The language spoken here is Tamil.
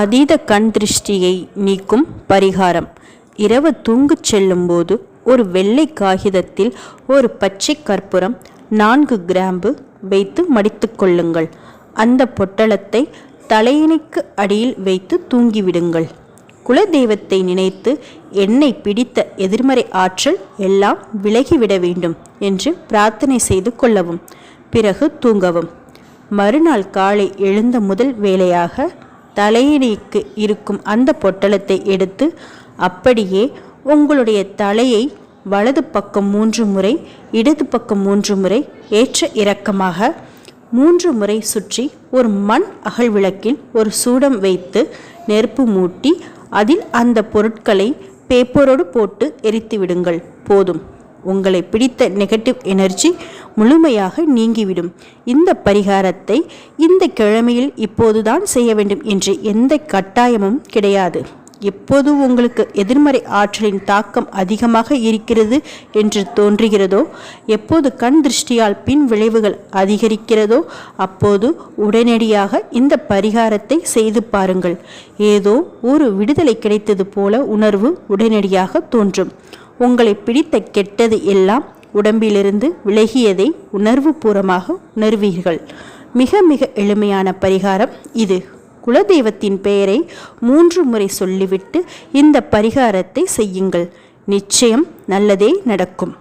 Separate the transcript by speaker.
Speaker 1: அதீத கண் திருஷ்டியை நீக்கும் பரிகாரம். இரவு தூங்கச் செல்லும்போது ஒரு வெள்ளை காகிதத்தில் ஒரு பச்சை கற்பூரம் 4 கிராம்பு வைத்து மடித்து கொள்ளுங்கள். அந்த பொட்டலத்தை தலையணைக்கு அடியில் வைத்து தூங்கிவிடுங்கள். குலதெய்வத்தை நினைத்து என்னை பிடித்த எதிர்மறை ஆற்றல் எல்லாம் விலகிவிட வேண்டும் என்று பிரார்த்தனை செய்து கொள்ளவும். பிறகு தூங்கவும். மறுநாள் காலை எழுந்த முதல் வேளையாக தலையணைக்கு இருக்கும் அந்த பொட்டலத்தை எடுத்து அப்படியே உங்களுடைய தலையை வலது பக்கம் 3 முறை, இடது பக்கம் 3 முறை ஏற்ற இறக்கமாக 3 முறை சுற்றி ஒரு மண் அகல் விளக்கில் ஒரு சூடம் வைத்து நெருப்பு மூட்டி அதில் அந்த பொருட்களை பேப்பரோடு போட்டு எரித்து விடுங்கள். போதும், உங்களை பிடித்த நெகட்டிவ் எனர்ஜி முழுமையாக நீங்கிவிடும். இந்த பரிகாரத்தை இந்த கிழமையில் இப்போதுதான் செய்ய வேண்டும் என்று எந்த கட்டாயமும் கிடையாது. எப்போது உங்களுக்கு எதிர்மறை ஆற்றலின் தாக்கம் அதிகமாக இருக்கிறது என்று தோன்றுகிறதோ, எப்போது கண் திருஷ்டியால் பின் விளைவுகள் அதிகரிக்கிறதோ, அப்போது உடனடியாக இந்த பரிகாரத்தை செய்து பாருங்கள். ஏதோ ஒரு விடுதலை கிடைத்தது போல உணர்வு உடனடியாக தோன்றும். உங்களை பிடித்த கெட்டது எல்லாம் உடம்பிலிருந்து விலகியதை உணர்வு பூர்வமாக உணர்வீர்கள். மிக மிக எளிமையான பரிகாரம் இது. குலதெய்வத்தின் பெயரை 3 முறை சொல்லிவிட்டு இந்த பரிகாரத்தை செய்யுங்கள். நிச்சயம் நல்லதே நடக்கும்.